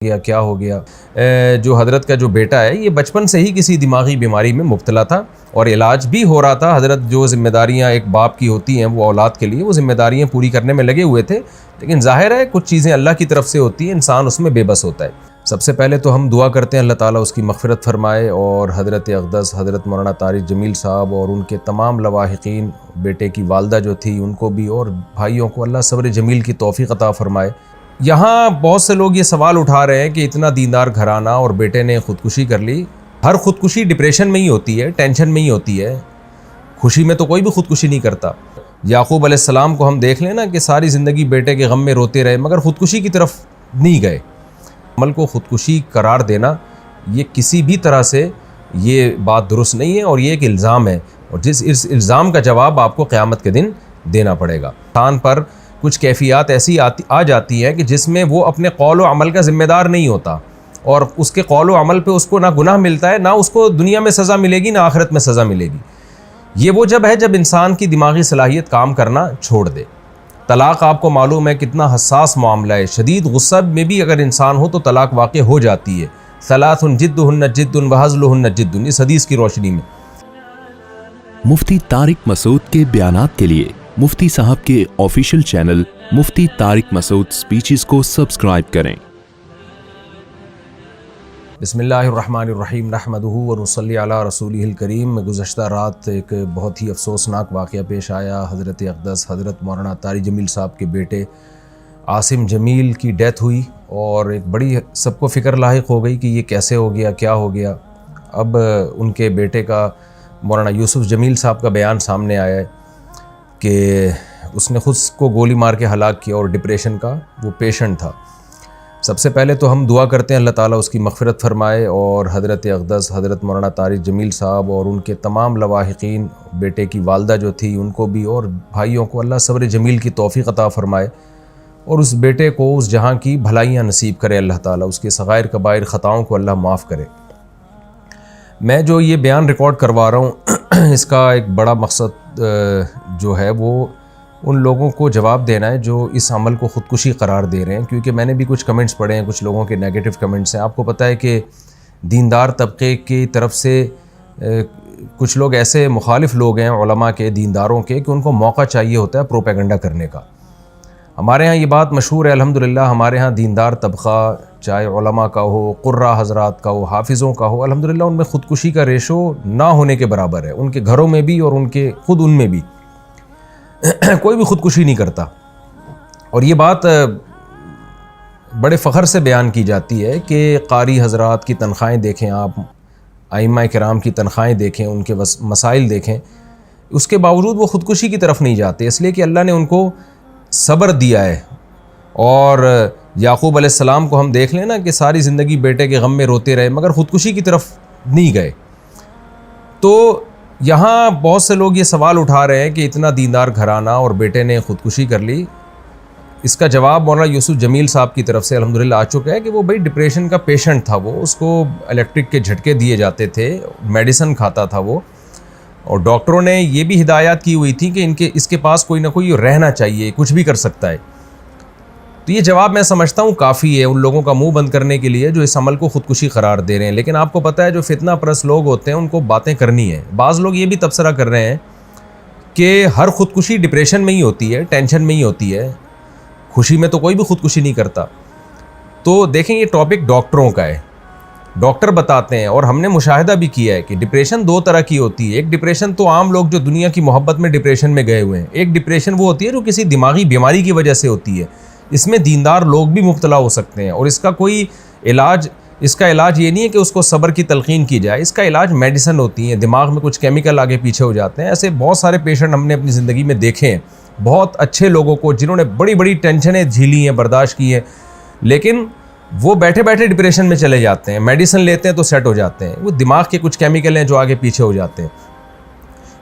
کیا ہو گیا۔ جو حضرت کا جو بیٹا ہے یہ بچپن سے ہی کسی دماغی بیماری میں مبتلا تھا اور علاج بھی ہو رہا تھا۔ حضرت جو ذمہ داریاں ایک باپ کی ہوتی ہیں وہ اولاد کے لیے وہ ذمہ داریاں پوری کرنے میں لگے ہوئے تھے، لیکن ظاہر ہے کچھ چیزیں اللہ کی طرف سے ہوتی ہیں، انسان اس میں بے بس ہوتا ہے۔ سب سے پہلے تو ہم دعا کرتے ہیں اللہ تعالیٰ اس کی مغفرت فرمائے، اور حضرت اقدس حضرت مولانا طارق جمیل صاحب اور ان کے تمام لواحقین، بیٹے کی والدہ جو تھی ان کو بھی، اور بھائیوں کو اللہ صبر جمیل کی توفیق عطا فرمائے۔ یہاں بہت سے لوگ یہ سوال اٹھا رہے ہیں کہ اتنا دیندار گھرانہ اور بیٹے نے خودکشی کر لی۔ ہر خودکشی ڈپریشن میں ہی ہوتی ہے، ٹینشن میں ہی ہوتی ہے، خوشی میں تو کوئی بھی خودکشی نہیں کرتا۔ یعقوب علیہ السلام کو ہم دیکھ لیں نا کہ ساری زندگی بیٹے کے غم میں روتے رہے مگر خودکشی کی طرف نہیں گئے۔ عمل کو خودکشی قرار دینا یہ کسی بھی طرح سے یہ بات درست نہیں ہے، اور یہ ایک الزام ہے، اور اس الزام کا جواب آپ کو قیامت کے دن دینا پڑے گا۔ انسان پر کچھ کیفیات ایسی آ جاتی ہیں کہ جس میں وہ اپنے قول و عمل کا ذمہ دار نہیں ہوتا، اور اس کے قول و عمل پہ اس کو نہ گناہ ملتا ہے، نہ اس کو دنیا میں سزا ملے گی، نہ آخرت میں سزا ملے گی۔ یہ وہ جب ہے جب انسان کی دماغی صلاحیت کام کرنا چھوڑ دے۔ طلاق آپ کو معلوم ہے کتنا حساس معاملہ ہے، شدید غصہ میں بھی اگر انسان ہو تو طلاق واقع ہو جاتی ہے۔ ثلاث جدہن جد وہزلہن جد، اس حدیث کی روشنی میں۔ مفتی طارق مسعود کے بیانات کے لیے مفتی صاحب کے آفیشیل چینل مفتی طارق مسعود سپیچز کو سبسکرائب کریں۔ بسم اللہ الرحمن الرحیم، نحمدہ ونصلی علی رسولہ الکریم۔ گزشتہ رات ایک بہت ہی افسوسناک واقعہ پیش آیا۔ حضرت اقدس حضرت مولانا طارق جمیل صاحب کے بیٹے عاصم جمیل کی ڈیتھ ہوئی، اور ایک بڑی سب کو فکر لاحق ہو گئی کہ یہ کیسے ہو گیا، کیا ہو گیا۔ اب ان کے بیٹے کا مولانا یوسف جمیل صاحب کا بیان سامنے آیا ہے کہ اس نے خود کو گولی مار کے ہلاک کیا، اور ڈپریشن کا وہ پیشنٹ تھا۔ سب سے پہلے تو ہم دعا کرتے ہیں اللہ تعالیٰ اس کی مغفرت فرمائے، اور حضرت اقدس حضرت مولانا طارق جمیل صاحب اور ان کے تمام لواحقین، بیٹے کی والدہ جو تھی ان کو بھی، اور بھائیوں کو اللہ صبر جمیل کی توفیق عطا فرمائے، اور اس بیٹے کو اس جہاں کی بھلائیاں نصیب کرے اللہ تعالیٰ، اس کے صغائر کبائر خطاؤں کو اللہ معاف کرے۔ میں جو یہ بیان ریکارڈ کروا رہا ہوں اس کا ایک بڑا مقصد جو ہے وہ ان لوگوں کو جواب دینا ہے جو اس عمل کو خودکشی قرار دے رہے ہیں، کیونکہ میں نے بھی کچھ کمنٹس پڑھے ہیں، کچھ لوگوں کے نیگیٹو کمنٹس ہیں۔ آپ کو پتہ ہے کہ دیندار طبقے کی طرف سے کچھ لوگ ایسے مخالف لوگ ہیں علماء کے، دینداروں کے، کہ ان کو موقع چاہیے ہوتا ہے پروپیگنڈا کرنے کا۔ ہمارے ہاں یہ بات مشہور ہے الحمدللہ، ہمارے ہاں دیندار طبقہ چاہے علماء کا ہو، قراء حضرات کا ہو، حافظوں کا ہو، الحمدللہ ان میں خودکشی کا ریشو نہ ہونے کے برابر ہے، ان کے گھروں میں بھی اور ان کے خود ان میں بھی کوئی بھی خودکشی نہیں کرتا۔ اور یہ بات بڑے فخر سے بیان کی جاتی ہے کہ قاری حضرات کی تنخواہیں دیکھیں، آپ ائمہ کرام کی تنخواہیں دیکھیں، ان کے مسائل دیکھیں، اس کے باوجود وہ خودکشی کی طرف نہیں جاتے، اس لیے کہ اللہ نے ان کو صبر دیا ہے۔ اور یعقوب علیہ السلام کو ہم دیکھ لیں نا کہ ساری زندگی بیٹے کے غم میں روتے رہے مگر خودکشی کی طرف نہیں گئے۔ تو یہاں بہت سے لوگ یہ سوال اٹھا رہے ہیں کہ اتنا دیندار گھرانہ اور بیٹے نے خودکشی کر لی۔ اس کا جواب مولانا یوسف جمیل صاحب کی طرف سے الحمدللہ آ چکا ہے کہ وہ بھائی ڈپریشن کا پیشنٹ تھا، وہ اس کو الیکٹرک کے جھٹکے دیے جاتے تھے، میڈیسن کھاتا تھا وہ، اور ڈاکٹروں نے یہ بھی ہدایات کی ہوئی تھی کہ اس کے پاس کوئی نہ کوئی رہنا چاہیے، کچھ بھی کر سکتا ہے۔ تو یہ جواب میں سمجھتا ہوں کافی ہے ان لوگوں کا منہ بند کرنے کے لیے جو اس عمل کو خودکشی قرار دے رہے ہیں۔ لیکن آپ کو پتہ ہے جو فتنہ پرست لوگ ہوتے ہیں ان کو باتیں کرنی ہیں۔ بعض لوگ یہ بھی تبصرہ کر رہے ہیں کہ ہر خودکشی ڈپریشن میں ہی ہوتی ہے، ٹینشن میں ہی ہوتی ہے، خوشی میں تو کوئی بھی خودکشی نہیں کرتا۔ تو دیکھیں یہ ٹاپک ڈاکٹروں کا ہے، ڈاکٹر بتاتے ہیں، اور ہم نے مشاہدہ بھی کیا ہے کہ ڈپریشن دو طرح کی ہوتی ہے۔ ایک ڈپریشن تو عام لوگ جو دنیا کی محبت میں ڈپریشن میں گئے ہوئے ہیں، ایک ڈپریشن وہ ہوتی ہے جو کسی دماغی بیماری کی وجہ سے ہوتی ہے۔ اس میں دیندار لوگ بھی مبتلا ہو سکتے ہیں، اور اس کا کوئی علاج، اس کا علاج یہ نہیں ہے کہ اس کو صبر کی تلقین کی جائے، اس کا علاج میڈیسن ہوتی ہیں، دماغ میں کچھ کیمیکل آگے پیچھے ہو جاتے ہیں۔ ایسے بہت سارے پیشنٹ ہم نے اپنی زندگی میں دیکھے ہیں، بہت اچھے لوگوں کو جنہوں نے بڑی بڑی ٹینشنیں جھیلی ہیں، برداشت کی ہیں، لیکن وہ بیٹھے بیٹھے ڈپریشن میں چلے جاتے ہیں، میڈیسن لیتے ہیں تو سیٹ ہو جاتے ہیں، وہ دماغ کے کچھ کیمیکل ہیں جو آگے پیچھے ہو جاتے ہیں۔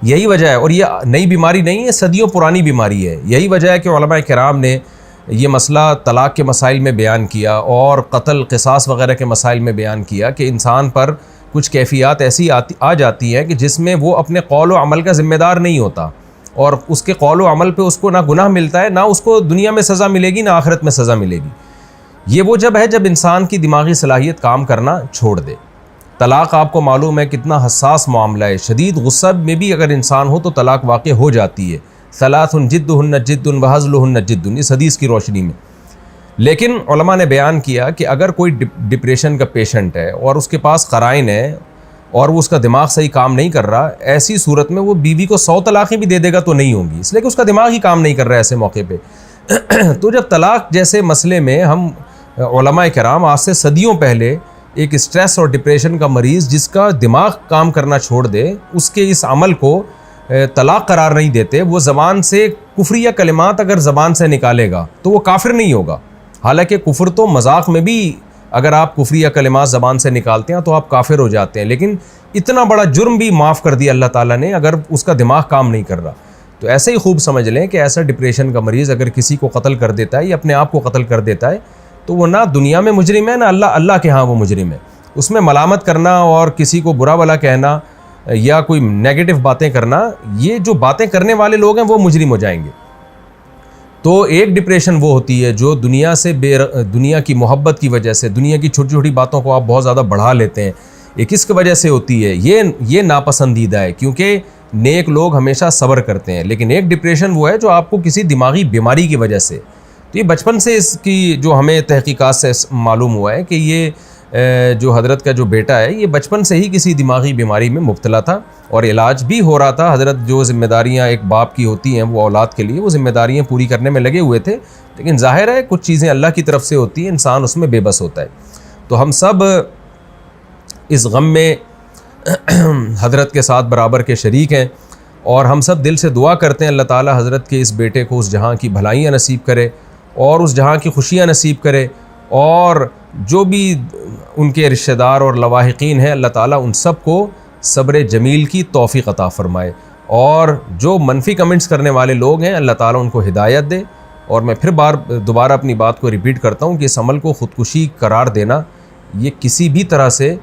یہی وجہ ہے، اور یہ نئی بیماری نہیں ہے، صدیوں پرانی بیماری ہے۔ یہی وجہ ہے کہ علماء کرام نے یہ مسئلہ طلاق کے مسائل میں بیان کیا اور قتل قصاص وغیرہ کے مسائل میں بیان کیا کہ انسان پر کچھ کیفیات ایسی آ جاتی ہیں کہ جس میں وہ اپنے قول و عمل کا ذمہ دار نہیں ہوتا، اور اس کے قول و عمل پہ اس کو نہ گناہ ملتا ہے، نہ اس کو دنیا میں سزا ملے گی، نہ آخرت میں سزا ملے گی۔ یہ وہ جب ہے جب انسان کی دماغی صلاحیت کام کرنا چھوڑ دے. طلاق آپ کو معلوم ہے کتنا حساس معاملہ ہے. شدید غصہ میں بھی اگر انسان ہو تو طلاق واقع ہو جاتی ہے. ثلاث جدہن جد وہزلہن جد، اس حدیث کی روشنی میں. لیکن علماء نے بیان کیا کہ اگر کوئی ڈپریشن کا پیشنٹ ہے اور اس کے پاس قرائن ہے اور وہ اس کا دماغ صحیح کام نہیں کر رہا، ایسی صورت میں وہ بیوی کو 100 طلاقیں بھی دے دے گا تو نہیں ہوں گی، اس لیے کہ اس کا دماغ ہی کام نہیں کر رہا ہے ایسے موقع پہ. تو جب طلاق جیسے مسئلے میں ہم علماء کرام آج سے صدیوں پہلے ایک اسٹریس اور ڈپریشن کا مریض جس کا دماغ کام کرنا چھوڑ دے، اس کے اس عمل کو طلاق قرار نہیں دیتے. وہ زبان سے کفریہ کلمات اگر زبان سے نکالے گا تو وہ کافر نہیں ہوگا. حالانکہ کفر تو مذاق میں بھی اگر آپ کفریہ کلمات زبان سے نکالتے ہیں تو آپ کافر ہو جاتے ہیں، لیکن اتنا بڑا جرم بھی معاف کر دیا اللہ تعالیٰ نے اگر اس کا دماغ کام نہیں کر رہا. تو ایسے ہی خوب سمجھ لیں کہ ایسا ڈپریشن کا مریض اگر کسی کو قتل کر دیتا ہے یا اپنے آپ کو قتل کر دیتا ہے تو وہ نہ دنیا میں مجرم ہے، نہ اللہ کے ہاں وہ مجرم ہے. اس میں ملامت کرنا اور کسی کو برا بھلا کہنا یا کوئی نیگیٹو باتیں کرنا، یہ جو باتیں کرنے والے لوگ ہیں وہ مجرم ہو جائیں گے. تو ایک ڈپریشن وہ ہوتی ہے جو دنیا سے دنیا کی محبت کی وجہ سے دنیا کی چھوٹی چھوٹی باتوں کو آپ بہت زیادہ بڑھا لیتے ہیں، یہ کس کی وجہ سے ہوتی ہے؟ یہ ناپسندیدہ ہے، کیونکہ نیک لوگ ہمیشہ صبر کرتے ہیں. لیکن ایک ڈپریشن وہ ہے جو آپ کو کسی دماغی بیماری کی وجہ سے، تو یہ بچپن سے اس کی جو ہمیں تحقیقات سے معلوم ہوا ہے کہ یہ جو حضرت کا جو بیٹا ہے یہ بچپن سے ہی کسی دماغی بیماری میں مبتلا تھا اور علاج بھی ہو رہا تھا. حضرت جو ذمہ داریاں ایک باپ کی ہوتی ہیں وہ اولاد کے لیے وہ ذمہ داریاں پوری کرنے میں لگے ہوئے تھے، لیکن ظاہر ہے کچھ چیزیں اللہ کی طرف سے ہوتی ہیں، انسان اس میں بے بس ہوتا ہے. تو ہم سب اس غم میں حضرت کے ساتھ برابر کے شریک ہیں اور ہم سب دل سے دعا کرتے ہیں اللہ تعالی حضرت کے اس بیٹے کو اس جہاں کی بھلائیاں نصیب کرے اور اس جہاں کی خوشیاں نصیب کرے، اور جو بھی ان کے رشتہ دار اور لواحقین ہیں اللہ تعالیٰ ان سب کو صبر جمیل کی توفیق عطا فرمائے، اور جو منفی کمنٹس کرنے والے لوگ ہیں اللہ تعالیٰ ان کو ہدایت دے. اور میں پھر دوبارہ اپنی بات کو ریپیٹ کرتا ہوں کہ اس عمل کو خودکشی قرار دینا یہ کسی بھی طرح سے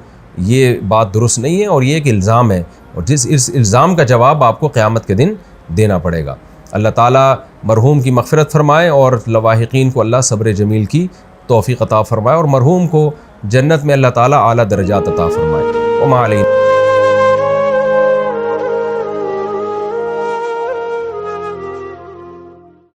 یہ بات درست نہیں ہے اور یہ ایک الزام ہے، اور اس الزام کا جواب آپ کو قیامت کے دن دینا پڑے گا. اللہ تعالیٰ مرحوم کی مغفرت فرمائے اور لواحقین کو اللہ صبر جمیل کی توفیق عطا فرمائے اور مرحوم کو جنت میں اللہ تعالیٰ اعلیٰ درجات عطا فرمائے. وما علینا.